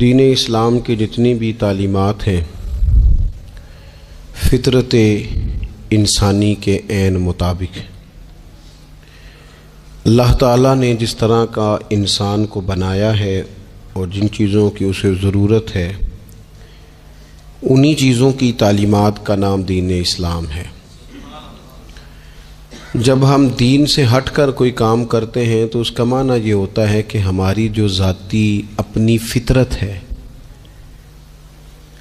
دین اسلام کی جتنی بھی تعلیمات ہیں فطرت انسانی کے عین مطابق ہیں۔ اللہ تعالیٰ نے جس طرح کا انسان کو بنایا ہے اور جن چیزوں کی اسے ضرورت ہے انہی چیزوں کی تعلیمات کا نام دین اسلام ہے۔ جب ہم دین سے ہٹ کر کوئی کام کرتے ہیں تو اس کا معنی یہ ہوتا ہے کہ ہماری جو ذاتی اپنی فطرت ہے،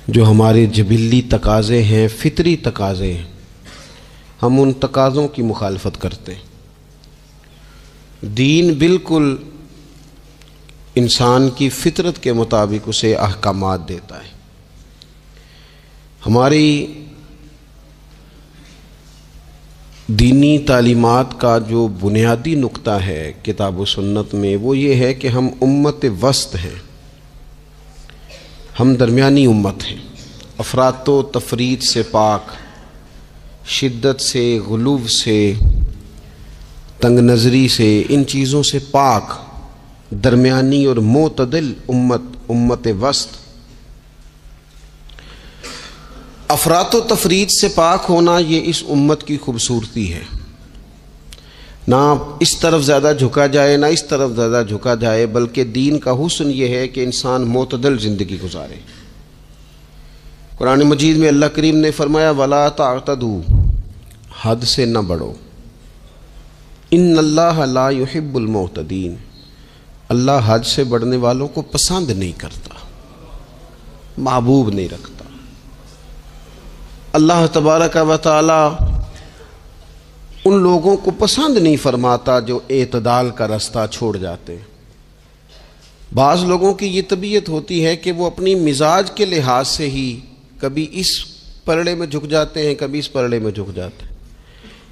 جو ہمارے جبلی تقاضے ہیں، فطری تقاضے ہیں، ہم ان تقاضوں کی مخالفت کرتے ہیں۔ دین بالکل انسان کی فطرت کے مطابق اسے احکامات دیتا ہے۔ ہماری دینی تعلیمات کا جو بنیادی نقطہ ہے کتاب و سنت میں وہ یہ ہے کہ ہم امت وسط ہیں، ہم درمیانی امت ہیں، افراط و تفریط سے پاک، شدت سے، غلو سے، تنگ نظری سے، ان چیزوں سے پاک، درمیانی اور معتدل امت وسط۔ افراط و تفریط سے پاک ہونا یہ اس امت کی خوبصورتی ہے، نہ اس طرف زیادہ جھکا جائے نہ اس طرف زیادہ جھکا جائے، بلکہ دین کا حسن یہ ہے کہ انسان معتدل زندگی گزارے۔ قرآن مجید میں اللہ کریم نے فرمایا وَلَا تَعْتَدُوا، حد سے نہ بڑھو، ان اللہ لا يحب المعتدین، اللہ حد سے بڑھنے والوں کو پسند نہیں کرتا، محبوب نہیں رکھتا۔ اللہ تبارک و تعالی ان لوگوں کو پسند نہیں فرماتا جو اعتدال کا رستہ چھوڑ جاتے ہیں۔ بعض لوگوں کی یہ طبیعت ہوتی ہے کہ وہ اپنی مزاج کے لحاظ سے ہی کبھی اس پلڑے میں جھک جاتے ہیں، کبھی اس پلڑے میں جھک جاتے ہیں۔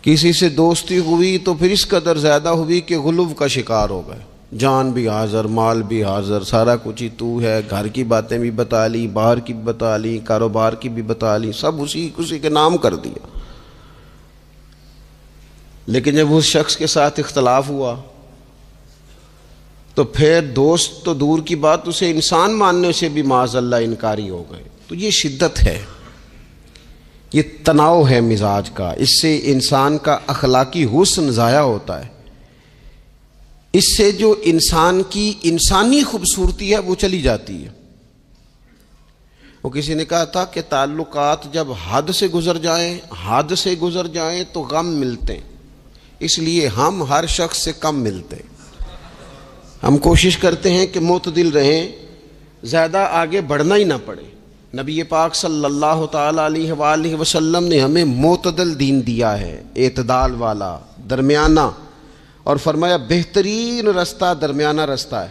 کسی سے دوستی ہوئی تو پھر اس قدر زیادہ ہوئی کہ غلو کا شکار ہو گئے، جان بھی حاضر، مال بھی حاضر، سارا کچھ ہی تو ہے، گھر کی باتیں بھی بتا لی، باہر کی بھی بتا لی، کاروبار کی بھی بتا لی، سب اسی کے نام کر دیا۔ لیکن جب اس شخص کے ساتھ اختلاف ہوا تو پھر دوست تو دور کی بات، اسے انسان ماننے سے بھی معاذ اللہ انکاری ہو گئے۔ تو یہ شدت ہے، یہ تناؤ ہے مزاج کا، اس سے انسان کا اخلاقی حسن ضائع ہوتا ہے، اس سے جو انسان کی انسانی خوبصورتی ہے وہ چلی جاتی ہے۔ وہ کسی نے کہا تھا کہ تعلقات جب حد سے گزر جائیں تو غم ملتے ہیں، اس لیے ہم ہر شخص سے کم ملتے ہیں۔ ہم کوشش کرتے ہیں کہ معتدل رہیں، زیادہ آگے بڑھنا ہی نہ پڑے۔ نبی پاک صلی اللہ تعالی علیہ وآلہ وسلم نے ہمیں معتدل دین دیا ہے، اعتدال والا، درمیانہ، اور فرمایا بہترین رستہ درمیانہ رستہ ہے۔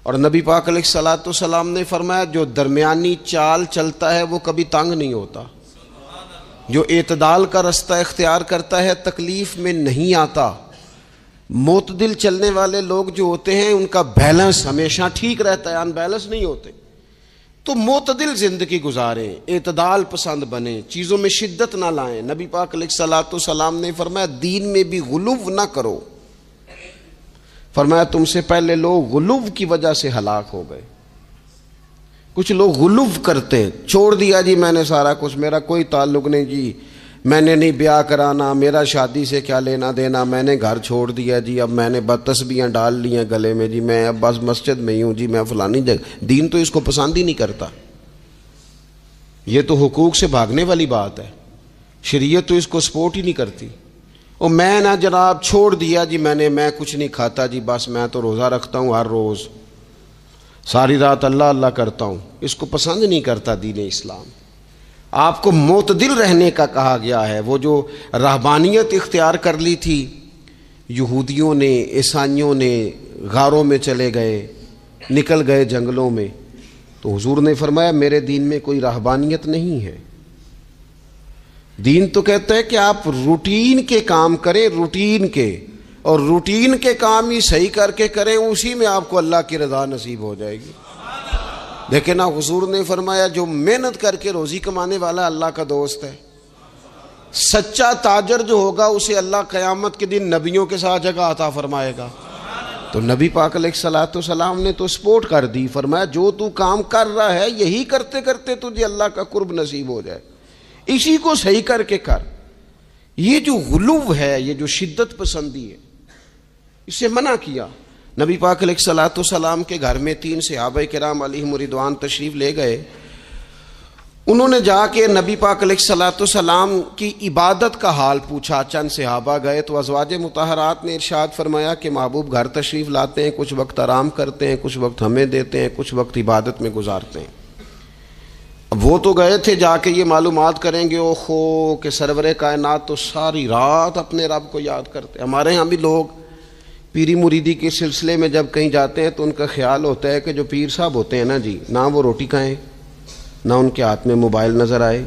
اور نبی پاک علیہ الصلوۃ والسلام نے فرمایا جو درمیانی چال چلتا ہے وہ کبھی تنگ نہیں ہوتا، جو اعتدال کا رستہ اختیار کرتا ہے تکلیف میں نہیں آتا۔ معتدل چلنے والے لوگ جو ہوتے ہیں ان کا بیلنس ہمیشہ ٹھیک رہتا ہے، ان بیلنس نہیں ہوتے۔ تو معتدل زندگی گزاریں، اعتدال پسند بنیں، چیزوں میں شدت نہ لائیں۔ نبی پاک علیہ الصلوۃ والسلام نے فرمایا دین میں بھی غلو نہ کرو، فرمایا تم سے پہلے لوگ غلو کی وجہ سے ہلاک ہو گئے۔ کچھ لوگ غلو کرتے، چھوڑ دیا جی میں نے سارا کچھ، میرا کوئی تعلق نہیں جی، میں نے نہیں بیاہ کرانا، میرا شادی سے کیا لینا دینا، میں نے گھر چھوڑ دیا جی، اب میں نے بس تسبیحاں ڈال لی ہیں گلے میں جی، میں اب بس مسجد میں ہی ہوں جی، میں فلانی جگہ۔ دین تو اس کو پسند ہی نہیں کرتا، یہ تو حقوق سے بھاگنے والی بات ہے، شریعت تو اس کو سپورٹ ہی نہیں کرتی۔ اور میں نہ جناب چھوڑ دیا جی میں کچھ نہیں کھاتا جی، بس میں تو روزہ رکھتا ہوں ہر روز، ساری رات اللہ اللہ کرتا ہوں، اس کو پسند نہیں کرتا دین اسلام۔ آپ کو معتدل رہنے کا کہا گیا ہے۔ وہ جو رہبانیت اختیار کر لی تھی یہودیوں نے، عیسائیوں نے، غاروں میں چلے گئے، نکل گئے جنگلوں میں، تو حضور نے فرمایا میرے دین میں کوئی رہبانیت نہیں ہے۔ دین تو کہتا ہے کہ آپ روٹین کے کام کریں، روٹین کے، اور روٹین کے کام ہی صحیح کر کے کریں، اسی میں آپ کو اللہ کی رضا نصیب ہو جائے گی۔ لیکن حضور نے فرمایا جو محنت کر کے روزی کمانے والا اللہ کا دوست ہے، سچا تاجر جو ہوگا اسے اللہ قیامت کے دن نبیوں کے ساتھ جگہ عطا فرمائے گا۔ تو نبی پاک علیہ الصلوۃ والسلام نے تو سپورٹ کر دی، فرمایا جو تو کام کر رہا ہے یہی کرتے کرتے تجھے اللہ کا قرب نصیب ہو جائے، اسی کو صحیح کر کے کر۔ یہ جو غلو ہے، یہ جو شدت پسندی ہے، اسے منع کیا۔ نبی پاک علیہ الصلوۃ والسلام کے گھر میں 3 صحابہ کرام علیہم رضوان تشریف لے گئے۔ انہوں نے جا کے نبی پاک علیہ الصلوۃ والسلام کی عبادت کا حال پوچھا۔ چند صحابہ گئے تو ازواج مطہرات نے ارشاد فرمایا کہ محبوب گھر تشریف لاتے ہیں، کچھ وقت آرام کرتے ہیں، کچھ وقت ہمیں دیتے ہیں، کچھ وقت عبادت میں گزارتے ہیں۔ اب وہ تو گئے تھے جا کے یہ معلومات کریں گے اوہو کہ سرور کائنات تو ساری رات اپنے رب کو یاد کرتے ہیں۔ ہمارے ہاں بھی لوگ پیری مریدی کے سلسلے میں جب کہیں جاتے ہیں تو ان کا خیال ہوتا ہے کہ جو پیر صاحب ہوتے ہیں نا جی، نہ وہ روٹی کھائیں، نہ ان کے ہاتھ میں موبائل نظر آئے،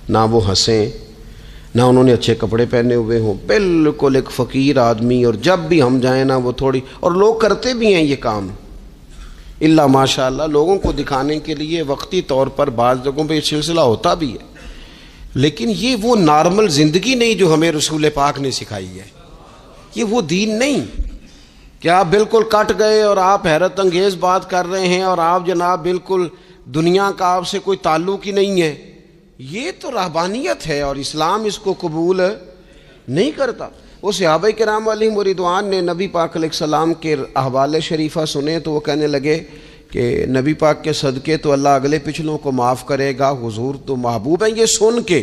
نہ وہ ہنسیں، نہ انہوں نے اچھے کپڑے پہنے ہوئے ہوں، بالکل ایک فقیر آدمی، اور جب بھی ہم جائیں نا وہ تھوڑی، اور لوگ کرتے بھی ہیں یہ کام اللہ ماشاء اللہ، لوگوں کو دکھانے کے لیے وقتی طور پر بعض جگہوں پہ یہ سلسلہ ہوتا بھی ہے، لیکن یہ وہ نارمل زندگی نہیں جو ہمیں رسول پاک نے سکھائی ہے۔ یہ وہ دین نہیں کہ آپ بالکل کٹ گئے اور آپ حیرت انگیز بات کر رہے ہیں اور آپ جناب بالکل دنیا کا آپ سے کوئی تعلق ہی نہیں ہے۔ یہ تو رہبانیت ہے اور اسلام اس کو قبول نہیں کرتا۔ وہ صحابہ کرام علیہم رضوان نے نبی پاک علیہ السلام کے احوال شریفہ سنے تو وہ کہنے لگے کہ نبی پاک کے صدقے تو اللہ اگلے پچھلوں کو معاف کرے گا، حضور تو محبوب ہیں۔ یہ سن کے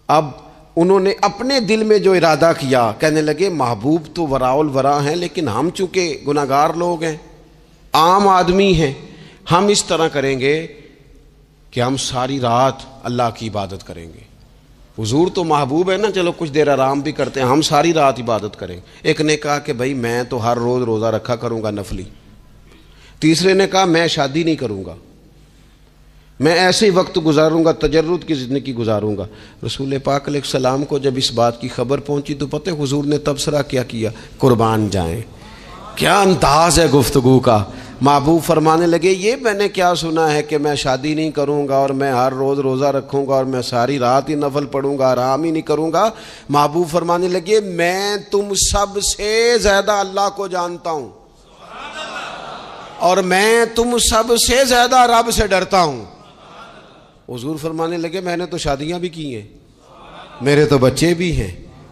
اب انہوں نے اپنے دل میں جو ارادہ کیا، کہنے لگے محبوب تو وراء الورا ہیں، لیکن ہم چونکہ گناہگار لوگ ہیں، عام آدمی ہیں، ہم اس طرح کریں گے کہ ہم ساری رات اللہ کی عبادت کریں گے۔ حضور تو محبوب ہے نا، چلو کچھ دیر آرام بھی کرتے ہیں، ہم ساری رات عبادت کریں۔ ایک نے کہا کہ بھائی میں تو ہر روز روزہ رکھا کروں گا نفلی۔ تیسرے نے کہا میں شادی نہیں کروں گا، میں ایسے ہی وقت گزاروں گا، تجرد کی زندگی گزاروں گا۔ رسول پاک علیہ السلام کو جب اس بات کی خبر پہنچی تو پتہ حضور نے تبصرہ کیا کیا؟ قربان جائیں، کیا انداز ہے گفتگو کا۔ محبوب فرمانے لگے یہ میں نے کیا سنا ہے کہ میں شادی نہیں کروں گا اور میں ہر روز روزہ رکھوں گا اور میں ساری رات ہی نفل پڑھوں گا، آرام ہی نہیں کروں گا۔ محبوب فرمانے لگے میں تم سب سے زیادہ اللہ کو جانتا ہوں اور میں تم سب سے زیادہ رب سے ڈرتا ہوں۔ حضور فرمانے لگے میں نے تو شادیاں بھی کی ہیں، میرے تو بچے بھی ہیں۔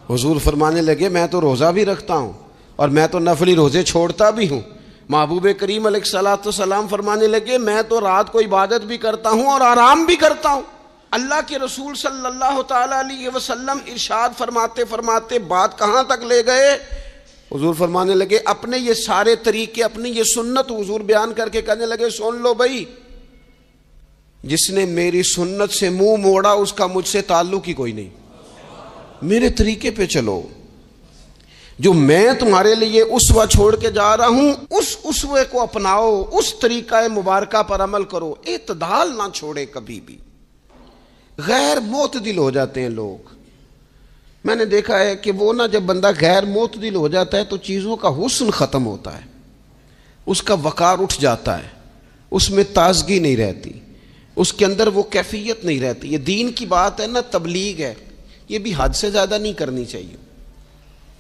حضور فرمانے لگے میں تو روزہ بھی رکھتا ہوں اور میں تو نفلی روزے چھوڑتا بھی ہوں۔ محبوب کریم علیہ الصلوۃ والسلام فرمانے لگے میں تو رات کو عبادت بھی کرتا ہوں اور آرام بھی کرتا ہوں۔ اللہ کے رسول صلی اللہ تعالی علیہ وسلم ارشاد فرماتے فرماتے بات کہاں تک لے گئے؟ حضور فرمانے لگے اپنے یہ سارے طریقے، اپنی یہ سنت حضور بیان کر کے کہنے لگے سن لو بھائی، جس نے میری سنت سے منہ موڑا اس کا مجھ سے تعلق ہی کوئی نہیں، میرے طریقے پہ چلو۔ جو میں تمہارے لیے اسوہ چھوڑ کے جا رہا ہوں اس اسوے کو اپناؤ، اس طریقہ مبارکہ پر عمل کرو، اعتدال نہ چھوڑے کبھی بھی۔ غیر معتدل ہو جاتے ہیں لوگ، میں نے دیکھا ہے کہ وہ جب بندہ غیر معتدل ہو جاتا ہے تو چیزوں کا حسن ختم ہوتا ہے، اس کا وقار اٹھ جاتا ہے، اس میں تازگی نہیں رہتی، اس کے اندر وہ کیفیت نہیں رہتی۔ یہ دین کی بات ہے نا، تبلیغ ہے، یہ بھی حد سے زیادہ نہیں کرنی چاہیے۔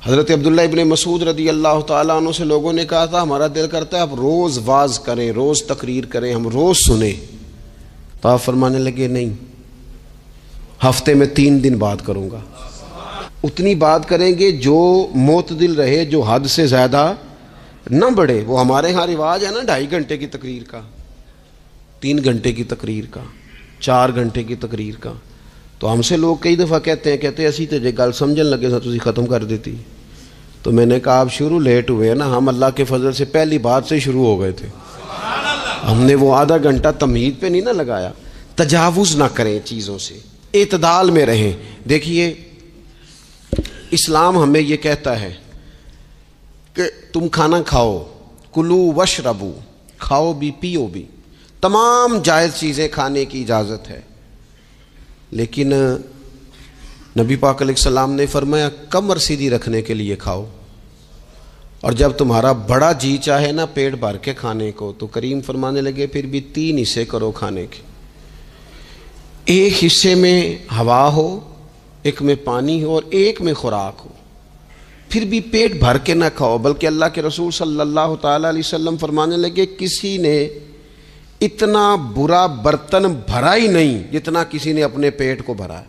حضرت عبداللہ ابن مسعود رضی اللہ تعالیٰ عنہ سے لوگوں نے کہا تھا ہمارا دل کرتا ہے آپ روز واز کریں، روز تقریر کریں، ہم روز سنیں، تو آپ فرمانے لگے نہیں، ہفتے میں 3 دن بات کروں گا۔ اتنی بات کریں گے جو معتدل رہے، جو حد سے زیادہ نہ بڑھے۔ وہ ہمارے ہاں رواج ہے نا 2.5 گھنٹے کی تقریر کا، 3 گھنٹے کی تقریر کا، 4 گھنٹے کی تقریر کا۔ تو ہم سے لوگ کئی دفعہ کہتے ہیں اسی تے گل سمجھن لگے سا تسی ختم کر دیتی۔ تو میں نے کہا آپ شروع لیٹ ہوئے نا، ہم اللہ کے فضل سے پہلی بات سے شروع ہو گئے تھے، ہم نے وہ آدھا گھنٹہ تمہید پہ نہیں نہ لگایا۔ تجاوز نہ کریں چیزوں سے، اعتدال میں رہیں۔ دیکھیے اسلام ہمیں یہ کہتا ہے کہ تم کھانا کھاؤ، کلو وشربو، کھاؤ بھی پیو بھی، تمام جائز چیزیں کھانے کی اجازت ہے، لیکن نبی پاک علیہ السلام نے فرمایا کمر سیدھی رکھنے کے لیے کھاؤ، اور جب تمہارا بڑا جی چاہے نا پیٹ بھر کے کھانے کو تو کریم فرمانے لگے پھر بھی 3 حصے کرو کھانے کے، ایک حصے میں ہوا ہو، ایک میں پانی ہو اور ایک میں خوراک ہو۔ پھر بھی پیٹ بھر کے نہ کھاؤ، بلکہ اللہ کے رسول صلی اللہ تعالیٰ علیہ وسلم فرمانے لگے کسی نے اتنا برا برتن بھرا ہی نہیں جتنا کسی نے اپنے پیٹ کو بھرا ہے۔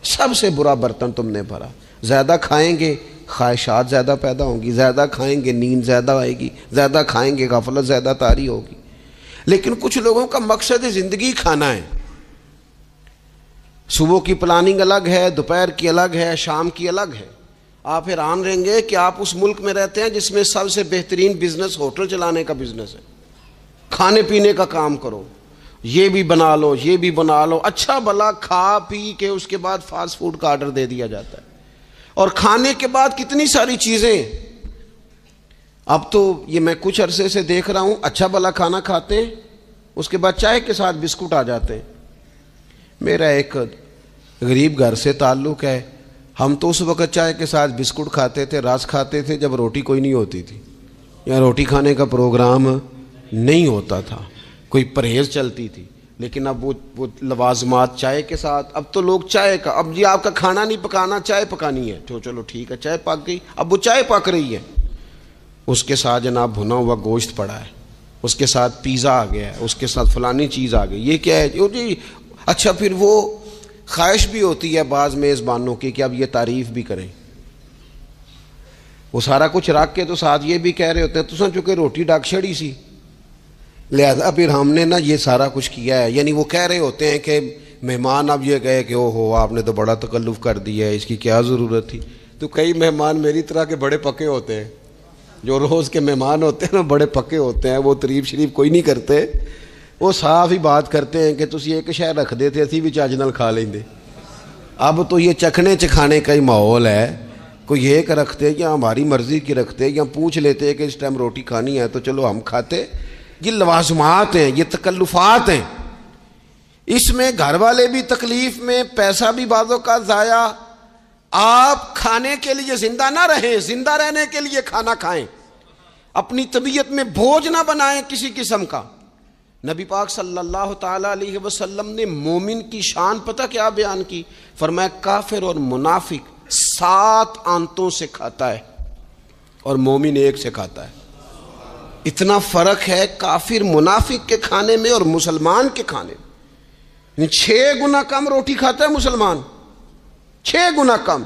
سب سے برا برتن تم نے بھرا۔ زیادہ کھائیں گے خواہشات زیادہ پیدا ہوں گی، زیادہ کھائیں گے نیند زیادہ آئے گی، زیادہ کھائیں گے غفلت زیادہ طاری ہوگی۔ لیکن کچھ لوگوں کا مقصد زندگی کھانا ہے، صبح کی پلاننگ الگ ہے، دوپہر کی الگ ہے، شام کی الگ ہے۔ آپ حیران رہیں گے کہ آپ اس ملک میں رہتے ہیں جس میں سب سے بہترین بزنس ہوٹل چلانے کا بزنس ہے، کھانے پینے کا کام کرو، یہ بھی بنا لو یہ بھی بنا لو، اچھا بھلا کھا پی کے اس کے بعد فاسٹ فوڈ کا آرڈر دے دیا جاتا ہے، اور کھانے کے بعد کتنی ساری چیزیں۔ اب تو یہ میں کچھ عرصے سے دیکھ رہا ہوں، اچھا بھلا کھانا کھاتے ہیں، اس کے بعد چائے کے ساتھ بسکٹ آ جاتے ہیں۔ میرا ایک غریب گھر سے تعلق ہے، ہم تو اس وقت چائے کے ساتھ بسکٹ کھاتے تھے، رس کھاتے تھے جب روٹی کوئی نہیں ہوتی تھی، یا روٹی کھانے کا پروگرام نہیں ہوتا تھا، کوئی پرہیز چلتی تھی۔ لیکن اب وہ لوازمات چائے کے ساتھ، اب تو لوگ چائے کا، اب جی آپ کا کھانا نہیں پکانا، چائے پکانی ہے تو چلو ٹھیک ہے چائے پک گئی، اب وہ چائے پک رہی ہے، اس کے ساتھ جناب بھنا ہوا گوشت پڑا ہے، اس کے ساتھ پیزا آ گیا ہے، اس کے ساتھ فلانی چیز آ گئی، یہ کیا ہے جی؟ اچھا پھر وہ خواہش بھی ہوتی ہے بعض میزبانوں کی کہ اب یہ تعریف بھی کریں، وہ سارا کچھ رکھ کے تو ساتھ یہ بھی کہہ رہے ہوتے ہیں تو چونکہ روٹی ڈاک چھڑی سی، لہذا پھر ہم نے نا یہ سارا کچھ کیا ہے۔ یعنی وہ کہہ رہے ہوتے ہیں کہ مہمان اب یہ کہے کہ او ہو آپ نے تو بڑا تکلف کر دیا ہے، اس کی کیا ضرورت تھی۔ تو کئی مہمان میری طرح کے بڑے پکے ہوتے ہیں، جو روز کے مہمان ہوتے ہیں نا بڑے پکے ہوتے ہیں، وہ تعریف شریف کوئی نہیں کرتے، وہ صاف ہی بات کرتے ہیں کہ تسی ایک شے رکھ دے تے اسی بھی چج نال کھا لیندے۔ اب تو یہ چکھنے چکھانے کا ہی ماحول ہے، کوئی ایک رکھتے یا ہماری مرضی کی رکھتے یا پوچھ لیتے کہ اس ٹائم روٹی کھانی ہے تو چلو ہم کھاتے۔ یہ لوازمات ہیں، یہ تکلفات ہیں، اس میں گھر والے بھی تکلیف میں، پیسہ بھی بعضوں کا ضائع۔ آپ کھانے کے لیے زندہ نہ رہیں، زندہ رہنے کے لیے کھانا کھائیں، اپنی طبیعت میں بوجھ نہ بنائیں کسی قسم کا۔ نبی پاک صلی اللہ تعالیٰ علیہ وسلم نے مومن کی شان پتہ کیا بیان کی؟ فرمایا کافر اور منافق 7 آنتوں سے کھاتا ہے اور مومن 1 سے کھاتا ہے۔ اتنا فرق ہے کافر منافق کے کھانے میں اور مسلمان کے کھانے میں۔ 6 گنا کم روٹی کھاتا ہے مسلمان، 6 گنا کم۔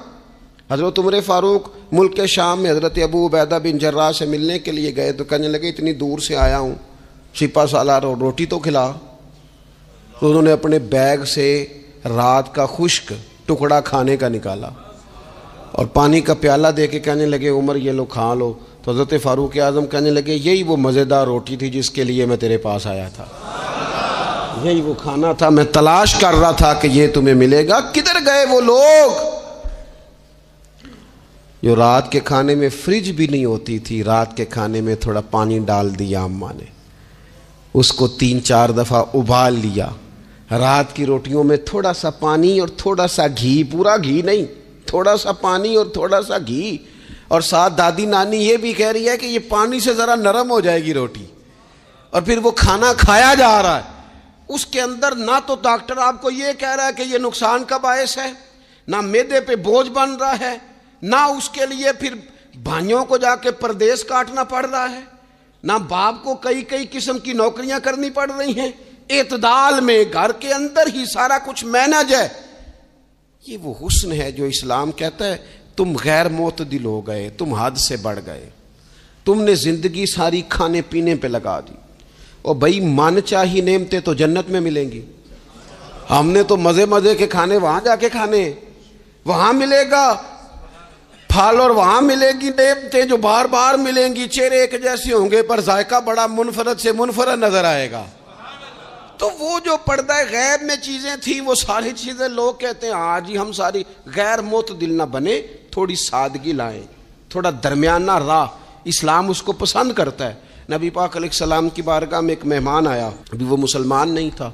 حضرت عمر فاروق ملک کے شام میں حضرت ابو عبیدہ بن جراح سے ملنے کے لیے گئے تو کہنے لگے اتنی دور سے آیا ہوں، سپہ سالار اور روٹی تو کھلا۔ تو انہوں نے اپنے بیگ سے رات کا خشک ٹکڑا کھانے کا نکالا اور پانی کا پیالہ دے کے کہنے لگے عمر یہ لو کھا لو۔ تو حضرت فاروق اعظم کہنے لگے یہی وہ مزیدار روٹی تھی جس کے لیے میں تیرے پاس آیا تھا، یہی وہ کھانا تھا، میں تلاش کر رہا تھا کہ یہ تمہیں ملے گا۔ کدھر گئے وہ لوگ جو رات کے کھانے میں فریج بھی نہیں ہوتی تھی، رات کے کھانے میں تھوڑا پانی ڈال دیا اماں نے، اس کو 3-4 دفعہ ابال لیا، رات کی روٹیوں میں تھوڑا سا پانی اور تھوڑا سا گھی، پورا گھی نہیں، تھوڑا سا پانی اور تھوڑا سا گھی، اور ساتھ دادی نانی یہ بھی کہہ رہی ہے کہ یہ پانی سے ذرا نرم ہو جائے گی روٹی، اور پھر وہ کھانا کھایا جا رہا ہے۔ اس کے اندر نہ تو ڈاکٹر آپ کو یہ کہہ رہا ہے کہ یہ نقصان کا باعث ہے، نہ معدے پہ بوجھ بن رہا ہے، نہ اس کے لیے پھر بھائیوں کو جا کے پردیس کاٹنا پڑ رہا ہے، نہ باپ کو کئی قسم کی نوکریاں کرنی پڑ رہی ہیں، اعتدال میں گھر کے اندر ہی سارا کچھ مینج ہے۔ یہ وہ حسن ہے جو اسلام کہتا ہے تم غیر معتدل ہو گئے، تم حد سے بڑھ گئے، تم نے زندگی ساری کھانے پینے پہ لگا دی۔ اور بھائی من چاہی نعمتیں تو جنت میں ملیں گی، ہم نے تو مزے کے کھانے وہاں جا کے کھانے، وہاں ملے گا پھل اور وہاں ملے گی نعمتیں جو بار بار ملیں گی، چہرے ایک جیسے ہوں گے پر ذائقہ بڑا منفرد سے منفرد نظر آئے گا۔ تو وہ جو پردہ غیب میں چیزیں تھیں وہ ساری چیزیں لوگ کہتے ہیں ہاں جی ہم ساری غیر معتدل نہ بنے، تھوڑی سادگی لائیں، تھوڑا درمیانہ راہ، اسلام اس کو پسند کرتا ہے۔ نبی پاک علیہ السلام کی بارگاہ میں ایک مہمان آیا، ابھی وہ مسلمان نہیں تھا،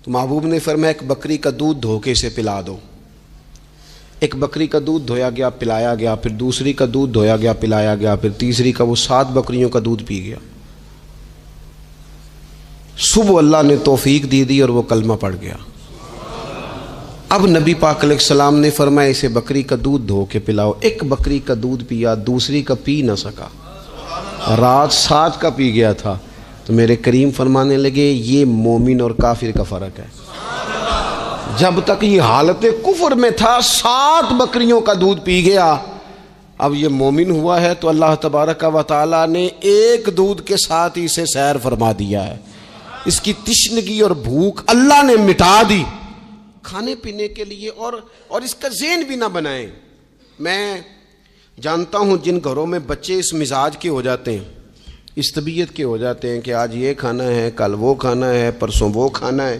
تو محبوب نے فرمایا ایک بکری کا دودھ دھوکے سے پلا دو۔ ایک بکری کا دودھ دھویا گیا پلایا گیا، پھر دوسری کا دودھ دھویا گیا پلایا گیا، پھر تیسری کا، وہ 7 بکریوں کا دودھ پی گیا۔ صبح اللہ نے توفیق دی اور وہ کلمہ پڑھ گیا۔ اب نبی پاک علیہ السلام نے فرمایا اسے بکری کا دودھ دھو کے پلاؤ. ایک بکری کا دودھ پیا, دوسری کا پی نہ سکا, رات 7 کا پی گیا تھا. تو میرے کریم فرمانے لگے یہ مومن اور کافر کا فرق ہے. جب تک یہ حالت کفر میں تھا 7 بکریوں کا دودھ پی گیا, اب یہ مومن ہوا ہے تو اللہ تبارک و تعالی نے ایک دودھ کے ساتھ ہی اسے سیر فرما دیا ہے. اس کی تشنگی اور بھوک اللہ نے مٹا دی کھانے پینے کے لیے. اور اس کا ذہن بھی نہ بنائیں. میں جانتا ہوں جن گھروں میں بچے اس مزاج کے ہو جاتے ہیں, اس طبیعت کے ہو جاتے ہیں کہ آج یہ کھانا ہے, کل وہ کھانا ہے, پرسوں وہ کھانا ہے,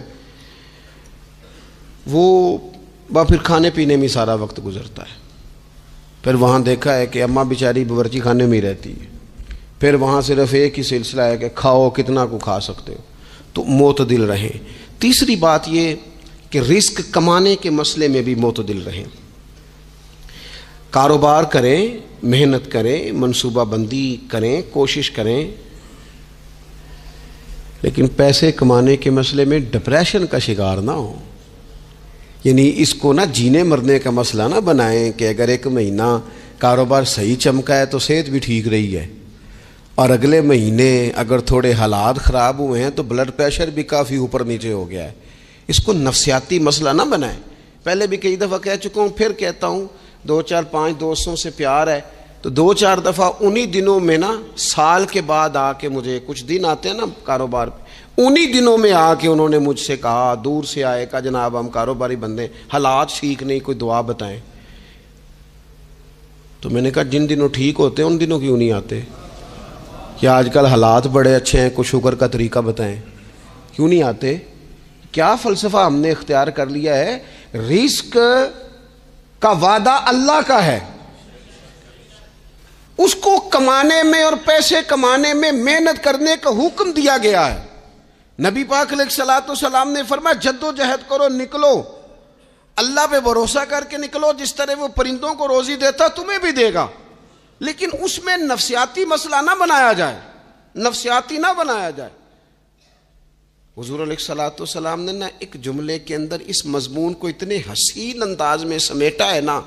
وہ پھر کھانے پینے میں سارا وقت گزرتا ہے. پھر وہاں دیکھا ہے کہ اماں بیچاری باورچی خانے میں ہی رہتی ہے. پھر وہاں صرف ایک ہی سلسلہ ہے کہ کھاؤ, کتنا کو کھا سکتے ہو. تو معتدل رہیں. تیسری بات یہ کہ رزق کمانے کے مسئلے میں بھی معتدل رہیں. کاروبار کریں, محنت کریں, منصوبہ بندی کریں, کوشش کریں, لیکن پیسے کمانے کے مسئلے میں ڈپریشن کا شکار نہ ہو. یعنی اس کو نہ جینے مرنے کا مسئلہ نہ بنائیں کہ اگر ایک مہینہ کاروبار صحیح چمکا ہے تو صحت بھی ٹھیک رہی ہے, اور اگلے مہینے اگر تھوڑے حالات خراب ہوئے ہیں تو بلڈ پریشر بھی کافی اوپر نیچے ہو گیا ہے. اس کو نفسیاتی مسئلہ نہ بنائیں. پہلے بھی کئی دفعہ کہہ چکا ہوں, پھر کہتا ہوں, 2-4-5 دوستوں سے پیار ہے تو 2-4 دفعہ انہی دنوں میں نا, سال کے بعد آ کے مجھے کچھ دن آتے ہیں نا کاروبار پہ, انہی دنوں میں آ کے انہوں نے مجھ سے کہا, دور سے آئے, کہا جناب ہم کاروباری بندے, حالات ٹھیک نہیں, کوئی دعا بتائیں. تو میں نے کہا جن دنوں ٹھیک ہوتے ہیں ان دنوں کیوں نہیں آتے؟ یا آج کل حالات بڑے اچھے ہیں, کچھ شکر کا طریقہ بتائیں, کیوں نہیں آتے؟ کیا فلسفہ ہم نے اختیار کر لیا ہے؟ رزق کا وعدہ اللہ کا ہے, اس کو کمانے میں اور پیسے کمانے میں محنت کرنے کا حکم دیا گیا ہے. نبی پاک علیہ الصلوۃ والسلام نے فرمایا جد و جہد کرو, نکلو, اللہ پہ بھروسہ کر کے نکلو. جس طرح وہ پرندوں کو روزی دیتا تمہیں بھی دے گا, لیکن اس میں نفسیاتی مسئلہ نہ بنایا جائے, نفسیاتی نہ بنایا جائے. حضور علیہ الصلوۃ والسلام نے نا ایک جملے کے اندر اس مضمون کو اتنے حسین انداز میں سمیٹا ہے نا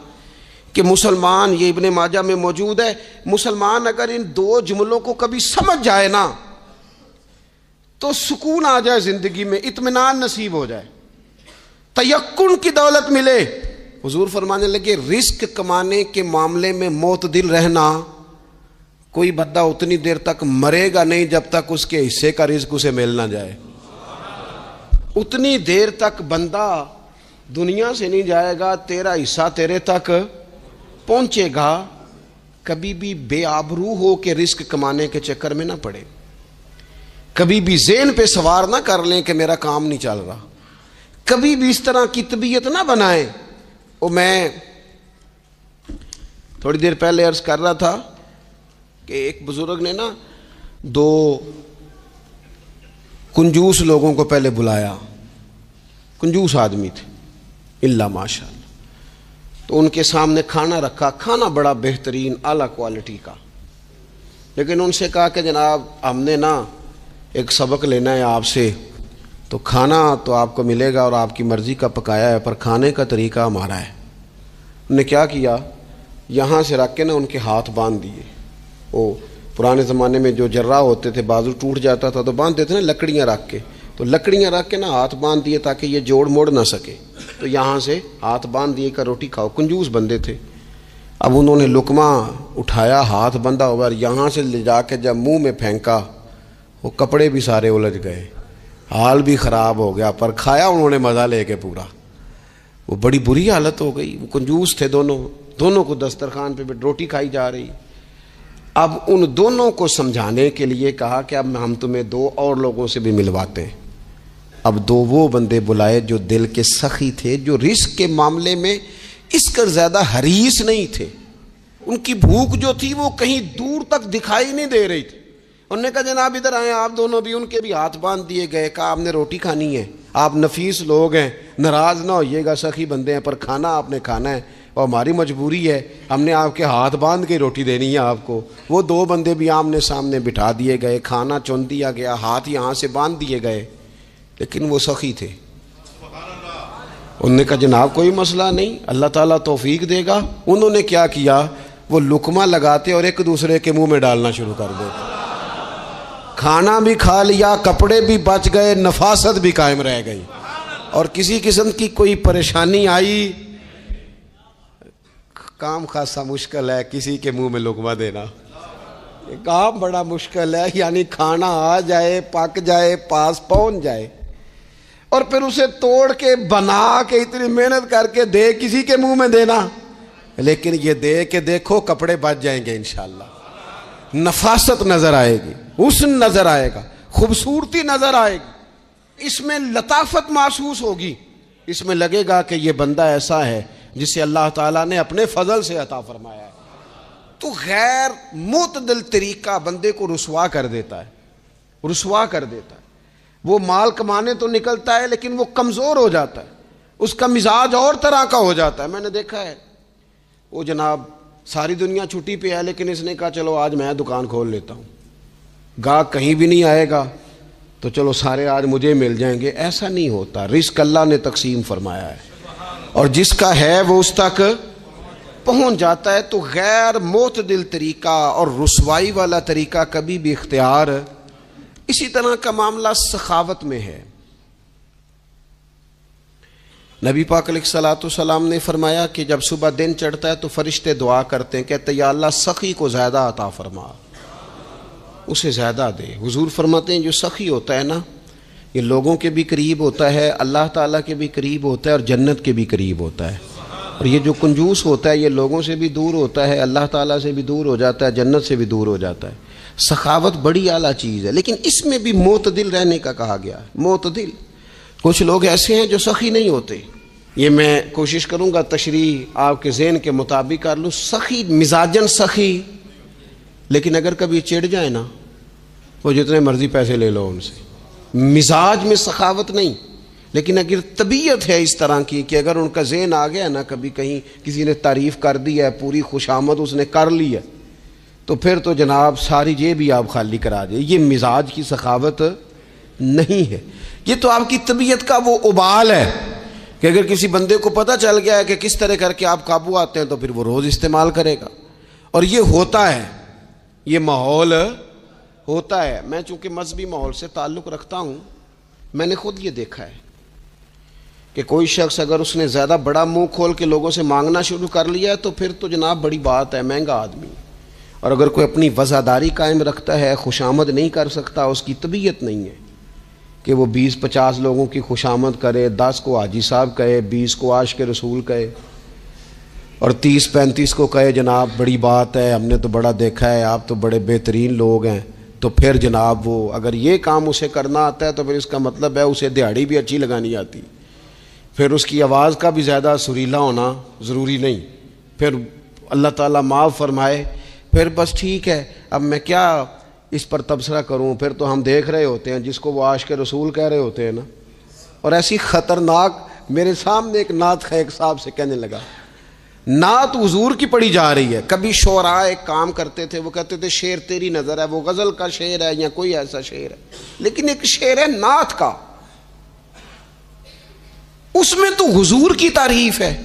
کہ مسلمان, یہ ابن ماجہ میں موجود ہے, مسلمان اگر ان 2 جملوں کو کبھی سمجھ جائے نا تو سکون آ جائے زندگی میں, اطمینان نصیب ہو جائے, تیقن کی دولت ملے. حضور فرمانے لگے رزق کمانے کے معاملے میں معتدل رہنا. کوئی بندہ اتنی دیر تک مرے گا نہیں جب تک اس کے حصے کا رزق اسے مل نہ جائے. اتنی دیر تک بندہ دنیا سے نہیں جائے گا, تیرا حصہ تیرے تک پہنچے گا. کبھی بھی بے آبرو ہو کے رزق کمانے کے چکر میں نہ پڑے. کبھی بھی ذہن پہ سوار نہ کر لیں کہ میرا کام نہیں چل رہا. کبھی بھی اس طرح کی طبیعت نہ بنائیں. میں تھوڑی دیر پہلے عرض کر رہا تھا کہ ایک بزرگ نے نا 2 کنجوس لوگوں کو پہلے بلایا, کنجوس آدمی تھے اللہ ماشاء اللہ. تو ان کے سامنے کھانا رکھا, کھانا بڑا بہترین اعلیٰ کوالٹی کا, لیکن ان سے کہا کہ جناب ہم نے نا ایک سبق لینا ہے آپ سے, تو کھانا تو آپ کو ملے گا اور آپ کی مرضی کا پکایا ہے, پر کھانے کا طریقہ ہمارا ہے. انہوں نے کیا کیا, یہاں سے رکھ کے نا ان کے ہاتھ باندھ دیے. وہ پرانے زمانے میں جو جرہ ہوتے تھے, بازو ٹوٹ جاتا تھا تو باندھ دیتے نا لکڑیاں رکھ کے, تو لکڑیاں رکھ کے نا ہاتھ باندھ دیے تاکہ یہ جوڑ موڑ نہ سکے. تو یہاں سے ہاتھ باندھ دیے کہ روٹی کھاؤ. کنجوس بندے تھے. اب انہوں نے لقمہ اٹھایا, ہاتھ بندھا ہوا, یہاں سے لے جا کے جب منہ میں پھینکا, وہ کپڑے بھی سارے الجھ گئے, حال بھی خراب ہو گیا, پر کھایا انہوں نے مزہ لے کے پورا. وہ بڑی بری حالت ہو گئی. وہ کنجوس تھے دونوں کو دسترخوان پہ روٹی کھائی جا رہی. اب ان دونوں کو سمجھانے کے لیے کہا کہ اب ہم تمہیں 2 اور لوگوں سے بھی ملواتے ہیں. اب 2 وہ بندے بلائے جو دل کے سخی تھے, جو رزق کے معاملے میں اس کا زیادہ حریص نہیں تھے. ان کی بھوک جو تھی وہ کہیں دور تک دکھائی نہیں دے رہی تھی. انہوں نے کہا جناب ادھر آئیں. آپ دونوں بھی, ان کے بھی ہاتھ باندھ دیے گئے. کہا آپ نے روٹی کھانی ہے, آپ نفیس لوگ ہیں, ناراض نہ ہوئیے گا, سخی بندے ہیں, پر کھانا آپ نے کھانا ہے اور ہماری مجبوری ہے, ہم نے آپ کے ہاتھ باندھ کے روٹی دینی ہے آپ کو. وہ 2 بندے بھی آمنے سامنے بٹھا دیے گئے, کھانا چن دیا گیا, ہاتھ یہاں سے باندھ دیے گئے, لیکن وہ سخی تھے. انہوں نے کہا جناب کوئی مسئلہ نہیں، اللہ تعالیٰ توفیق دے گا۔ انہوں نے کیا کیا، وہ لقمہ لگاتے اور ایک دوسرے کے منہ میں ڈالنا شروع کر دیتے، کھانا بھی کھا لیا، کپڑے بھی بچ گئے، نفاست بھی قائم رہ گئی، اور کسی قسم کی کوئی پریشانی آئی، کام خاصا مشکل ہے کسی کے منہ میں لقمہ دینا، یہ کام بڑا مشکل ہے، یعنی کھانا آ جائے، پک جائے، پاس پہنچ جائے، اور پھر اسے توڑ کے بنا کے اتنی محنت کر کے دے کسی کے منہ میں دینا، لیکن یہ دے کہ دیکھو کپڑے بچ جائیں گے انشاءاللہ، نفاست نظر آئے گی، حسن نظر آئے گا، خوبصورتی نظر آئے گی، اس میں لطافت محسوس ہوگی، اس میں لگے گا کہ یہ بندہ ایسا ہے جسے اللہ تعالیٰ نے اپنے فضل سے عطا فرمایا ہے۔ تو غیر معتدل طریقہ بندے کو رسوا کر دیتا ہے، رسوا کر دیتا ہے، وہ مال کمانے تو نکلتا ہے لیکن وہ کمزور ہو جاتا ہے، اس کا مزاج اور طرح کا ہو جاتا ہے۔ میں نے دیکھا ہے وہ جناب ساری دنیا چھٹی پہ ہے لیکن اس نے کہا چلو آج میں دکان کھول لیتا ہوں، گاہک کہیں بھی نہیں آئے گا تو چلو سارے آج مجھے مل جائیں گے، ایسا نہیں ہوتا، رزق اللہ نے تقسیم فرمایا ہے اور جس کا ہے وہ اس تک پہنچ جاتا ہے۔ تو غیر معتدل طریقہ اور رسوائی والا طریقہ کبھی بھی اختیار، اسی طرح کا معاملہ سخاوت میں ہے۔ نبی پاک علیہ الصلوۃ والسلام نے فرمایا کہ جب صبح دن چڑھتا ہے تو فرشتے دعا کرتے ہیں، کہتے ہیں یا اللہ سخی کو زیادہ عطا فرما، اسے زیادہ دے۔ حضور فرماتے ہیں جو سخی ہوتا ہے نا یہ لوگوں کے بھی قریب ہوتا ہے، اللہ تعالیٰ کے بھی قریب ہوتا ہے اور جنت کے بھی قریب ہوتا ہے، اور یہ جو کنجوس ہوتا ہے یہ لوگوں سے بھی دور ہوتا ہے، اللہ تعالیٰ سے بھی دور ہو جاتا ہے، جنت سے بھی دور ہو جاتا ہے۔ سخاوت بڑی اعلیٰ چیز ہے، لیکن اس میں بھی معتدل رہنے کا کہا گیا ہے۔ معتدل، کچھ لوگ ایسے ہیں جو سخی نہیں ہوتے، یہ میں کوشش کروں گا تشریح آپ کے ذہن کے مطابق کر لوں۔ سخی مزاجن سخی، لیکن اگر کبھی چڑ جائے نا وہ جتنے مرضی پیسے لے لو ان سے، مزاج میں سخاوت نہیں، لیکن اگر طبیعت ہے اس طرح کی کہ اگر ان کا ذہن آ گیا نا، کبھی کہیں کسی نے تعریف کر دی ہے، پوری خوشامد اس نے کر لی ہے، تو پھر تو جناب ساری جیب بھی آپ خالی کرا دیں، یہ مزاج کی سخاوت نہیں ہے، یہ تو آپ کی طبیعت کا وہ ابال ہے کہ اگر کسی بندے کو پتہ چل گیا ہے کہ کس طرح کر کے آپ قابو آتے ہیں تو پھر وہ روز استعمال کرے گا، اور یہ ہوتا ہے، یہ ماحول ہوتا ہے۔ میں چونکہ مذہبی ماحول سے تعلق رکھتا ہوں، میں نے خود یہ دیکھا ہے کہ کوئی شخص اگر اس نے زیادہ بڑا منہ کھول کے لوگوں سے مانگنا شروع کر لیا ہے تو پھر تو جناب بڑی بات ہے، مہنگا آدمی، اور اگر کوئی اپنی وفاداری قائم رکھتا ہے، خوشامد نہیں کر سکتا، اس کی طبیعت نہیں ہے کہ وہ 20-50 لوگوں کی خوشامد کرے، 10 کو حاجی صاحب کہے، 20 کو عاشق رسول کہے، اور 30-35 کو کہے جناب بڑی بات ہے، ہم نے تو بڑا دیکھا ہے، آپ تو بڑے بہترین لوگ ہیں۔ تو پھر جناب وہ اگر یہ کام اسے کرنا آتا ہے تو پھر اس کا مطلب ہے اسے دہاڑی بھی اچھی لگانی آتی، پھر اس کی آواز کا بھی زیادہ سریلا ہونا ضروری نہیں، پھر اللہ تعالیٰ معاف فرمائے، پھر بس ٹھیک ہے اب میں کیا اس پر تبصرہ کروں، پھر تو ہم دیکھ رہے ہوتے ہیں جس کو وہ عاشق رسول کہہ رہے ہوتے ہیں نا، اور ایسی خطرناک، میرے سامنے ایک نعت خواہ ایک صاحب سے کہنے لگا، نعت حضور کی پڑھی جا رہی ہے، کبھی شعراء ایک کام کرتے تھے، وہ کہتے تھے شعر تیری نظر ہے، وہ غزل کا شعر ہے یا کوئی ایسا شعر ہے، لیکن ایک شعر ہے نعت کا، اس میں تو حضور کی تعریف ہے،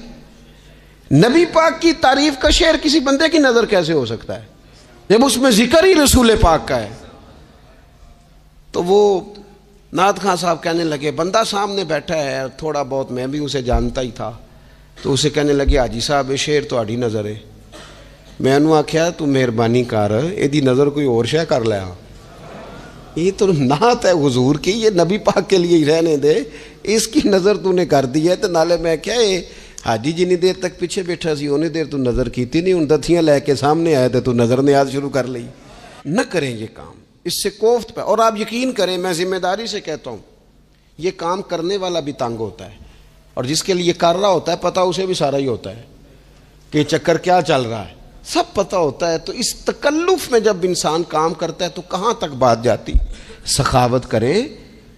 نبی پاک کی تعریف کا شعر کسی بندے کی نظر کیسے ہو سکتا ہے جب اس میں ذکر ہی رسول پاک کا ہے؟ تو وہ نعت خان صاحب کہنے لگے، بندہ سامنے بیٹھا ہے، تھوڑا بہت میں بھی اسے جانتا ہی تھا، تو اسے کہنے لگے حاجی صاحب یہ شعر تو آڑی نظر ہے، میں انہوں آکھیا تو مہربانی کر ایدی نظر کوئی اور شے کر لیا، یہ تو نعت ہے حضور کی، یہ نبی پاک کے لیے ہی رہنے دے، اس کی نظر تو نے کر دی ہے، تو نالے میں کیا ہے حاجی جنی دیر تک پیچھے بیٹھا سی انہیں دیر تو نظر کیتی نہیں، ان دتھیاں لے کے سامنے آئے تھے تو نظر نیاز شروع کر لی۔ نہ کریں یہ کام، اس سے کوفت پہ، اور آپ یقین کریں میں ذمہ داری سے کہتا ہوں یہ کام کرنے والا بھی تنگ ہوتا ہے، اور جس کے لیے کر رہا ہوتا ہے پتہ اسے بھی سارا ہی ہوتا ہے کہ چکر کیا چل رہا ہے، سب پتہ ہوتا ہے، تو اس تکلف میں جب انسان کام کرتا ہے تو کہاں تک بات جاتی۔ سخاوت کریں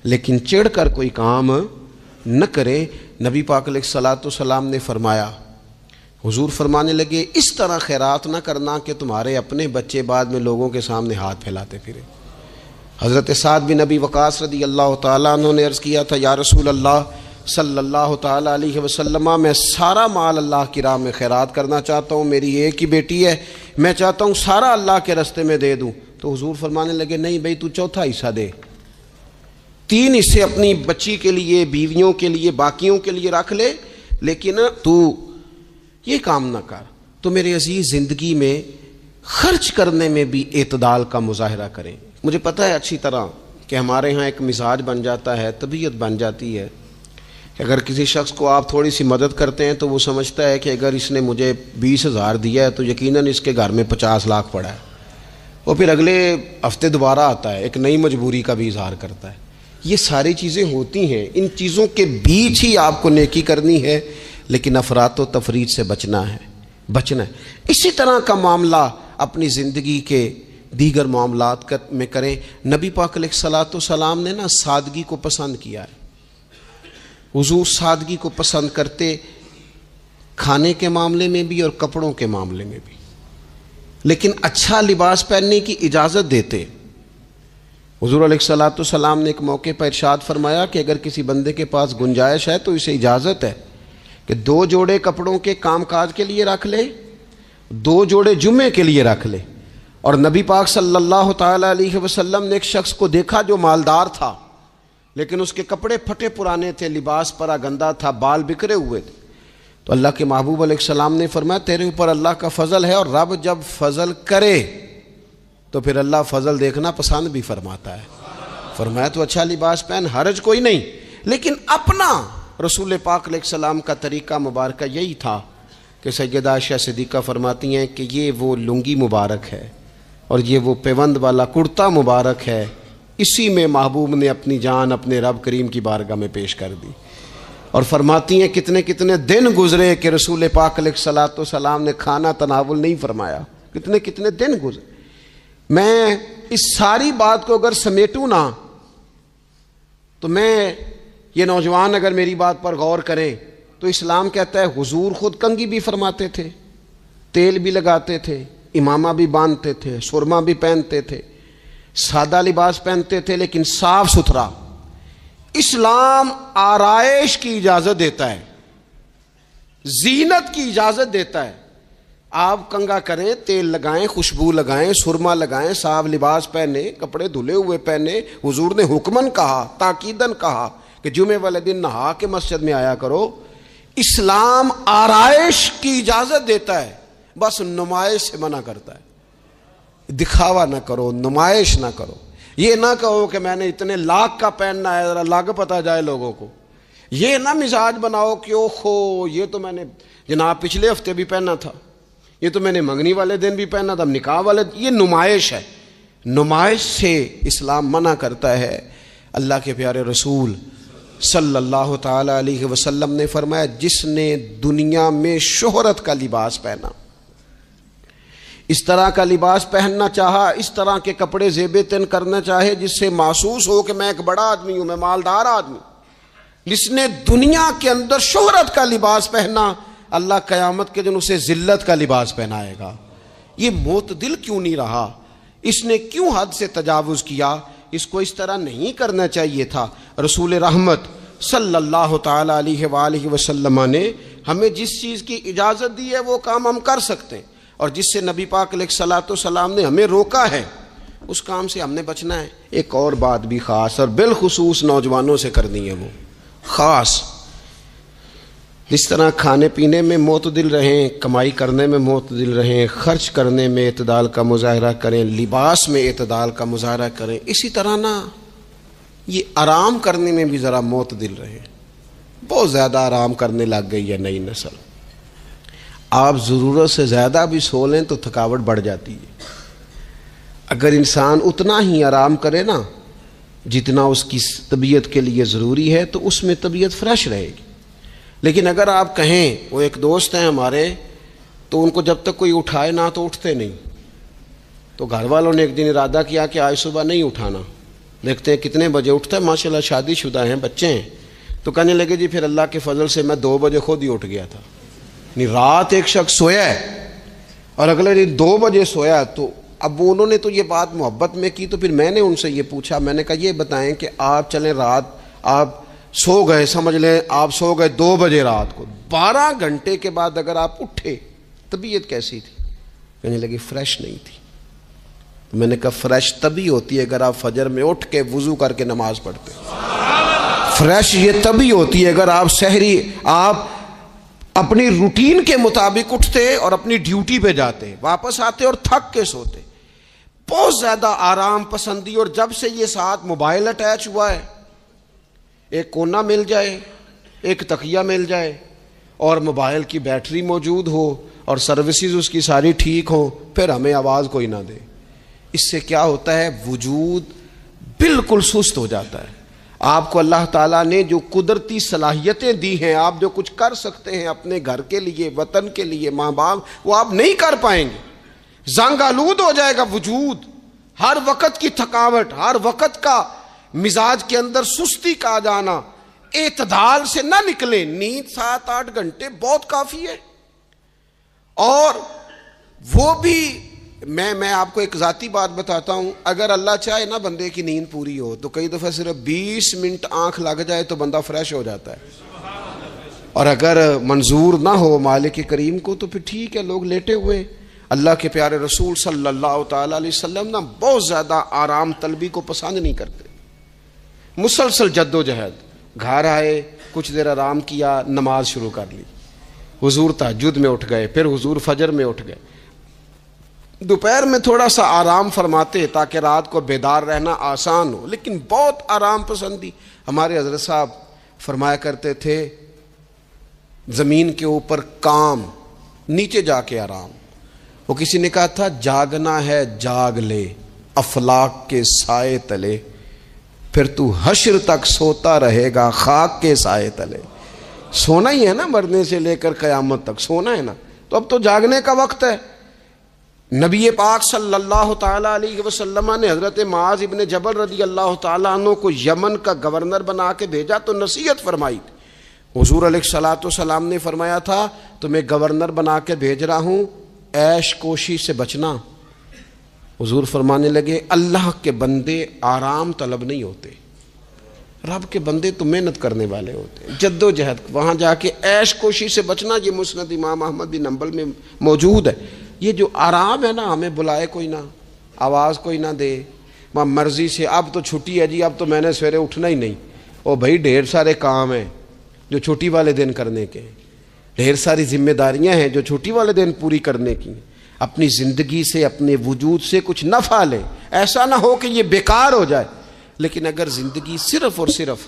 لیکن چڑھ کر کوئی کام نہ کرے۔ نبی پاک علیہ الصلوۃ والسلام نے فرمایا، حضور فرمانے لگے اس طرح خیرات نہ کرنا کہ تمہارے اپنے بچے بعد میں لوگوں کے سامنے ہاتھ پھیلاتے پھرے۔ حضرت سعد بن ابی وقاص رضی اللہ تعالیٰ عنہ نے عرض کیا تھا، یا رسول اللہ صلی اللہ تعالیٰ علیہ وسلم میں سارا مال اللہ کی راہ میں خیرات کرنا چاہتا ہوں، میری ایک ہی بیٹی ہے، میں چاہتا ہوں سارا اللہ کے راستے میں دے دوں۔ تو حضور فرمانے لگے نہیں بھائی، تو چوتھا حصہ دے، 3 حصے اپنی بچی کے لیے، بیویوں کے لیے، باقیوں کے لیے رکھ لے، لیکن تو یہ کام نہ کر۔ تو میرے عزیز، زندگی میں خرچ کرنے میں بھی اعتدال کا مظاہرہ کریں۔ مجھے پتہ ہے اچھی طرح کہ ہمارے ہاں ایک مزاج بن جاتا ہے، طبیعت بن جاتی ہے کہ اگر کسی شخص کو آپ تھوڑی سی مدد کرتے ہیں تو وہ سمجھتا ہے کہ اگر اس نے مجھے 20,000 دیا ہے تو یقیناً اس کے گھر میں 50 لاکھ پڑا ہے، وہ پھر اگلے ہفتے دوبارہ آتا ہے، ایک نئی مجبوری کا بھی اظہار کرتا ہے۔ یہ ساری چیزیں ہوتی ہیں، ان چیزوں کے بیچ ہی آپ کو نیکی کرنی ہے، لیکن افراط و تفریط سے بچنا ہے۔ اسی طرح کا معاملہ اپنی زندگی کے دیگر معاملات میں کریں۔ نبی پاک علیہ الصلوۃ والسلام نے سادگی کو پسند کیا ہے۔ حضور سادگی کو پسند کرتے، کھانے کے معاملے میں بھی اور کپڑوں کے معاملے میں بھی، لیکن اچھا لباس پہننے کی اجازت دیتے۔ حضور علیہ الصلوۃ والسلام نے ایک موقع پر ارشاد فرمایا کہ اگر کسی بندے کے پاس گنجائش ہے تو اسے اجازت ہے کہ 2 جوڑے کپڑوں کے کام کاج کے لیے رکھ لے، 2 جوڑے جمعے کے لیے رکھ لے۔ اور نبی پاک صلی اللہ تعالیٰ علیہ وسلم نے ایک شخص کو دیکھا جو مالدار تھا، لیکن اس کے کپڑے پھٹے پرانے تھے، لباس پرا گندا تھا، بال بکھرے ہوئے تھے۔ تو اللہ کے محبوب علیہ السلام نے فرمایا تیرے اوپر اللہ کا فضل ہے، اور رب جب فضل کرے تو پھر اللہ فضل دیکھنا پسند بھی فرماتا ہے۔ فرمایا تو اچھا لباس پہن، حرج کوئی نہیں، لیکن اپنا رسول پاک علیہ السلام کا طریقہ مبارکہ یہی تھا کہ سیدہ عائشہ صدیقہ فرماتی ہیں کہ یہ وہ لنگی مبارک ہے اور یہ وہ پیوند والا کرتا مبارک ہے، اسی میں محبوب نے اپنی جان اپنے رب کریم کی بارگاہ میں پیش کر دی۔ اور فرماتی ہیں کتنے کتنے دن گزرے کہ رسول پاک علیہ الصلوۃ والسلام نے کھانا تناول نہیں فرمایا، کتنے کتنے دن گزرے۔ میں اس ساری بات کو اگر سمیٹوں نا تو میں یہ نوجوان اگر میری بات پر غور کریں تو اسلام کہتا ہے حضور خود کنگھی بھی فرماتے تھے، تیل بھی لگاتے تھے، امامہ بھی باندھتے تھے، سرما بھی پہنتے تھے، سادہ لباس پہنتے تھے لیکن صاف ستھرا۔ اسلام آرائش کی اجازت دیتا ہے، زینت کی اجازت دیتا ہے۔ آپ کنگھا کریں، تیل لگائیں، خوشبو لگائیں، سرما لگائیں، صاف لباس پہنے، کپڑے دھلے ہوئے پہنے۔ حضور نے حکمن کہا، تاکیدن کہا کہ جمعے والے دن نہا کے مسجد میں آیا کرو۔ اسلام آرائش کی اجازت دیتا ہے، بس نمائش سے منع کرتا ہے۔ دکھاوا نہ کرو، نمائش نہ کرو۔ یہ نہ کہو کہ میں نے اتنے لاکھ کا پہننا ہے، ذرا لاکھ پتہ جائے لوگوں کو۔ یہ نہ مزاج بناؤ کہ اوہو یہ تو میں نے جناب پچھلے ہفتے بھی پہنا تھا، یہ تو میں نے منگنی والے دن بھی پہنا تھا، نکاح والے، یہ نمائش ہے۔ نمائش سے اسلام منع کرتا ہے۔ اللہ کے پیارے رسول صلی اللہ تعالی علیہ وسلم نے فرمایا جس نے دنیا میں شہرت کا لباس پہنا، اس طرح کا لباس پہننا چاہا، اس طرح کے کپڑے زیب تن کرنا چاہے جس سے محسوس ہو کہ میں ایک بڑا آدمی ہوں، میں مالدار آدمی، جس نے دنیا کے اندر شہرت کا لباس پہنا، اللہ قیامت کے دن اسے ذلت کا لباس پہنائے گا۔ یہ معتدل کیوں نہیں رہا؟ اس نے کیوں حد سے تجاوز کیا؟ اس کو اس طرح نہیں کرنا چاہیے تھا۔ رسول رحمت صلی اللہ تعالی علیہ وآلہ وسلم نے ہمیں جس چیز کی اجازت دی ہے وہ کام ہم کر سکتے ہیں، اور جس سے نبی پاک علیہ الصلوۃ والسلام نے ہمیں روکا ہے اس کام سے ہم نے بچنا ہے۔ ایک اور بات بھی خاص اور بالخصوص نوجوانوں سے کرنی ہے، وہ خاص جس طرح کھانے پینے میں معتدل رہیں، کمائی کرنے میں معتدل رہیں، خرچ کرنے میں اعتدال کا مظاہرہ کریں، لباس میں اعتدال کا مظاہرہ کریں، اسی طرح نا یہ آرام کرنے میں بھی ذرا معتدل رہیں۔ بہت زیادہ آرام کرنے لگ گئی ہے نئی نسل۔ آپ ضرورت سے زیادہ بھی سو لیں تو تھکاوٹ بڑھ جاتی ہے۔ اگر انسان اتنا ہی آرام کرے نا جتنا اس کی طبیعت کے لیے ضروری ہے تو اس میں طبیعت فریش رہے گی۔ لیکن اگر آپ کہیں، وہ ایک دوست ہیں ہمارے، تو ان کو جب تک کوئی اٹھائے نہ تو اٹھتے نہیں، تو گھر والوں نے ایک دن ارادہ کیا کہ آج صبح نہیں اٹھانا، دیکھتے ہیں کتنے بجے اٹھتا ہے، ماشاءاللہ شادی شدہ ہیں، بچے ہیں، تو کہنے لگے جی پھر اللہ کے فضل سے میں 2 بجے خود ہی اٹھ گیا تھا۔ رات ایک شخص سویا ہے اور اگلے دن 2 بجے سویا، تو اب انہوں نے تو یہ بات محبت میں کی، تو پھر میں نے ان سے یہ پوچھا، میں نے کہا یہ بتائیں کہ آپ چلیں رات آپ سو گئے، سمجھ لیں آپ سو گئے 2 بجے رات کو، 12 گھنٹے کے بعد اگر آپ اٹھے طبیعت کیسی تھی؟ کہنے لگی فریش نہیں تھی۔ میں نے کہا فریش تبھی ہوتی ہے اگر آپ فجر میں اٹھ کے وضو کر کے نماز پڑھتے، فریش یہ تبھی ہوتی ہے اگر آپ سحری آپ اپنی روٹین کے مطابق اٹھتے اور اپنی ڈیوٹی پہ جاتے، واپس آتے اور تھک کے سوتے۔ بہت زیادہ آرام پسندی، اور جب سے یہ ساتھ موبائل اٹیچ ہوا ہے، ایک کونا مل جائے، ایک تکیہ مل جائے، اور موبائل کی بیٹری موجود ہو اور سروسز اس کی ساری ٹھیک ہوں، پھر ہمیں آواز کوئی نہ دے۔ اس سے کیا ہوتا ہے؟ وجود بالکل سست ہو جاتا ہے۔ آپ کو اللہ تعالیٰ نے جو قدرتی صلاحیتیں دی ہیں، آپ جو کچھ کر سکتے ہیں اپنے گھر کے لیے، وطن کے لیے، ماں باپ، وہ آپ نہیں کر پائیں گے۔ زنگ آلود ہو جائے گا وجود، ہر وقت کی تھکاوٹ، ہر وقت کا مزاج کے اندر سستی کا آ جانا، اعتدال سے نہ نکلیں۔ نیند 7-8 گھنٹے بہت کافی ہے، اور وہ بھی میں آپ کو ایک ذاتی بات بتاتا ہوں، اگر اللہ چاہے نا بندے کی نیند پوری ہو تو کئی دفعہ صرف 20 منٹ آنکھ لگ جائے تو بندہ فریش ہو جاتا ہے، اور اگر منظور نہ ہو مالک کریم کو تو پھر ٹھیک ہے، لوگ لیٹے ہوئے۔ اللہ کے پیارے رسول صلی اللہ تعالی علیہ وسلم نا بہت زیادہ آرام طلبی کو پسند نہیں کرتے، مسلسل جد و جہد۔ گھر آئے، کچھ دیر آرام کیا، نماز شروع کر لی، حضور تہجد میں اٹھ گئے، پھر حضور فجر میں اٹھ گئے، دوپہر میں تھوڑا سا آرام فرماتے تاکہ رات کو بیدار رہنا آسان ہو، لیکن بہت آرام پسندی۔ ہمارے حضرت صاحب فرمایا کرتے تھے زمین کے اوپر کام، نیچے جا کے آرام۔ وہ کسی نے کہا تھا جاگنا ہے جاگ لے افلاک کے سائے تلے، پھر تو حشر تک سوتا رہے گا خاک کے سائے تلے۔ سونا ہی ہے نا، مرنے سے لے کر قیامت تک سونا ہے نا، تو اب تو جاگنے کا وقت ہے۔ نبی پاک صلی اللہ تعالی علیہ وسلم نے حضرت معاذ ابن جبل رضی اللہ تعالیٰ عنہ کو یمن کا گورنر بنا کے بھیجا تو نصیحت فرمائی تھی۔ حضور علیہ الصلوۃ والسلام نے فرمایا تھا تمہیں گورنر بنا کے بھیج رہا ہوں، عیش کوشی سے بچنا۔ حضور فرمانے لگے اللہ کے بندے آرام طلب نہیں ہوتے، رب کے بندے تو محنت کرنے والے ہوتے ہیں، جد و جہد۔ وہاں جا کے عیش کوشی سے بچنا، یہ مسند امام احمد بن حنبل میں موجود ہے۔ یہ جو آرام ہے نا، ہمیں بلائے کوئی نہ، آواز کوئی نہ دے، مرضی سے اب تو چھٹی ہے جی، اب تو میں نے سویرے اٹھنا ہی نہیں۔ او بھائی ڈھیر سارے کام ہیں جو چھٹی والے دن کرنے کے، ڈھیر ساری ذمہ داریاں ہیں جو چھٹی والے دن پوری کرنے کی۔ اپنی زندگی سے، اپنے وجود سے کچھ نفع لیں، ایسا نہ ہو کہ یہ بیکار ہو جائے۔ لیکن اگر زندگی صرف اور صرف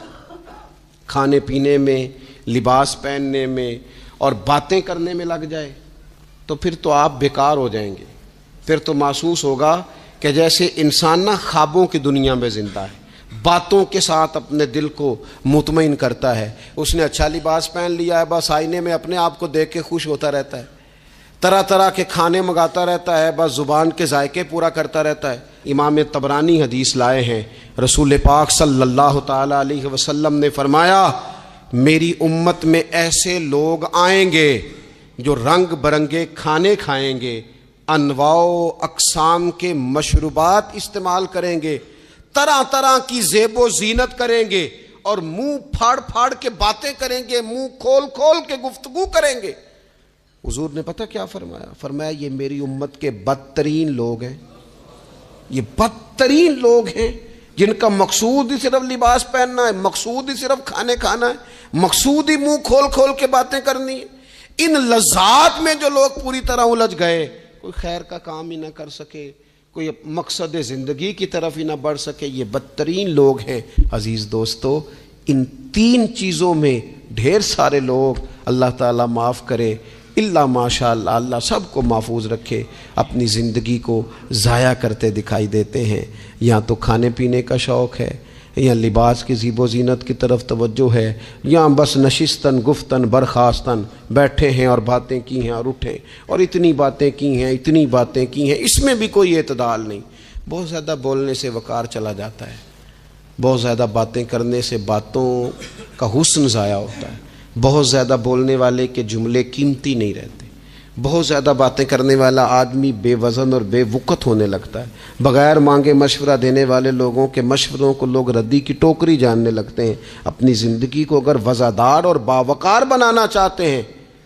کھانے پینے میں، لباس پہننے میں اور باتیں کرنے میں لگ جائے تو پھر تو آپ بیکار ہو جائیں گے۔ پھر تو محسوس ہوگا کہ جیسے انسان نہ خوابوں کی دنیا میں زندہ ہے، باتوں کے ساتھ اپنے دل کو مطمئن کرتا ہے۔ اس نے اچھا لباس پہن لیا ہے، بس آئینے میں اپنے آپ کو دیکھ کے خوش ہوتا رہتا ہے، طرح طرح کے کھانے منگاتا رہتا ہے، بس زبان کے ذائقے پورا کرتا رہتا ہے۔ امام طبرانی حدیث لائے ہیں، رسول پاک صلی اللہ تعالی علیہ وسلم نے فرمایا میری امت میں ایسے لوگ آئیں گے جو رنگ برنگے کھانے کھائیں گے، انواع و اقسام کے مشروبات استعمال کریں گے، طرح طرح کی زیب و زینت کریں گے، اور منہ پھاڑ پھاڑ کے باتیں کریں گے، منہ کھول کھول کے گفتگو کریں گے۔ حضور نے پتہ کیا فرمایا؟ فرمایا یہ میری امت کے بدترین لوگ ہیں، یہ بدترین لوگ ہیں جن کا مقصود ہی صرف لباس پہننا ہے، مقصود ہی صرف کھانے کھانا ہے، مقصود ہی منہ کھول کھول کے باتیں کرنی ہے۔ ان لذات میں جو لوگ پوری طرح الجھ گئے، کوئی خیر کا کام ہی نہ کر سکے، کوئی مقصد زندگی کی طرف ہی نہ بڑھ سکے، یہ بدترین لوگ ہیں۔ عزیز دوستو، ان 3 چیزوں میں ڈھیر سارے لوگ، اللہ تعالیٰ معاف کرے اللہ ماشاء اللہ، اللہ سب کو محفوظ رکھے، اپنی زندگی کو ضائع کرتے دکھائی دیتے ہیں۔ یا تو کھانے پینے کا شوق ہے، یا لباس کی زیب و زینت کی طرف توجہ ہے، یا بس نشستن گفتن برخاستن بیٹھے ہیں اور باتیں کی ہیں اور اٹھیں اور اتنی باتیں کی ہیں، اتنی باتیں کی ہیں، اس میں بھی کوئی اعتدال نہیں۔ بہت زیادہ بولنے سے وقار چلا جاتا ہے، بہت زیادہ باتیں کرنے سے باتوں کا حسن ضائع ہوتا ہے، بہت زیادہ بولنے والے کے جملے قیمتی نہیں رہتے، بہت زیادہ باتیں کرنے والا آدمی بے وزن اور بے وقت ہونے لگتا ہے، بغیر مانگے مشورہ دینے والے لوگوں کے مشوروں کو لوگ ردی کی ٹوکری جاننے لگتے ہیں۔ اپنی زندگی کو اگر وزادار اور باوقار بنانا چاہتے ہیں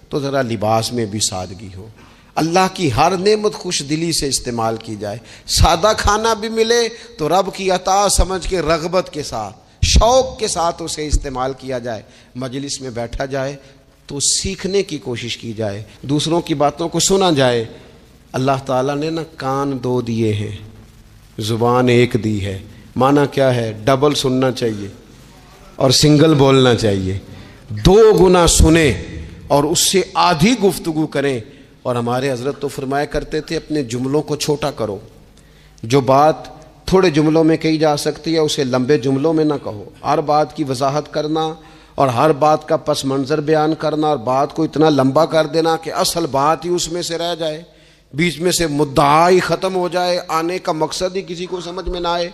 تو ذرا لباس میں بھی سادگی ہو، اللہ کی ہر نعمت خوش دلی سے استعمال کی جائے، سادہ کھانا بھی ملے تو رب کی عطا سمجھ کے رغبت کے ساتھ شوق کے ساتھ اسے استعمال کیا جائے، مجلس میں بیٹھا جائے تو سیکھنے کی کوشش کی جائے، دوسروں کی باتوں کو سنا جائے۔ اللہ تعالیٰ نے نا کان دو دیے ہیں، زبان ایک دی ہے، معنی کیا ہے؟ ڈبل سننا چاہیے اور سنگل بولنا چاہیے، 2 گنا سنیں اور اس سے آدھی گفتگو کریں۔ اور ہمارے حضرت تو فرمایا کرتے تھے اپنے جملوں کو چھوٹا کرو، جو بات تھوڑے جملوں میں کہی جا سکتی ہے اسے لمبے جملوں میں نہ کہو، ہر بات کی وضاحت کرنا اور ہر بات کا پس منظر بیان کرنا اور بات کو اتنا لمبا کر دینا کہ اصل بات ہی اس میں سے رہ جائے، بیچ میں سے مدعا ہی ختم ہو جائے، آنے کا مقصد ہی کسی کو سمجھ میں نہ آئے،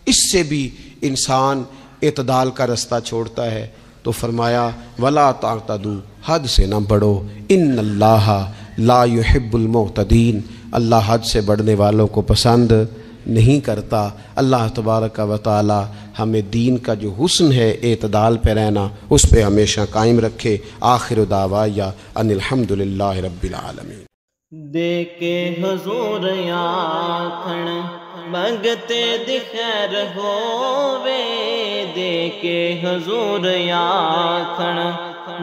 اس سے بھی انسان اعتدال کا رستہ چھوڑتا ہے۔ تو فرمایا وَلَا تَعْتَدُوا، حد سے نہ بڑھو، ان اللہ لا يحب المعتدین، اللہ حد سے بڑھنے والوں کو پسند نہیں کرتا۔ اللہ تبارک و تعالی ہمیں دین کا جو حسن ہے اعتدال پہ رہنا اس پہ ہمیشہ قائم رکھے۔ آخر دعوایا ان الحمدللہ رب العالمین۔ دے کے حضور آکھن منگتے دی خیر ہووے، دے کے حضور آکھن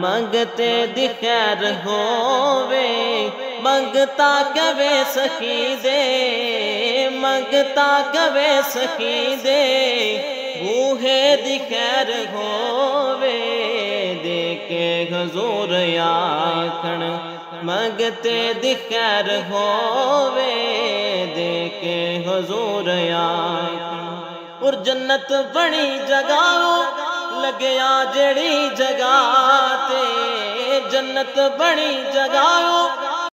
منگتے دی خیر ہووے، منگتا کبے سخی دے، منگتا کبے سخی دے، بوہے دی خیر ہووے، دے کے حضور آکھن منگتے دی خیر ہووے، دے کے حضور آکھن۔ اور جنت بڑی جگہ لگیا جڑی جگہ تے، جنت بڑی جگہ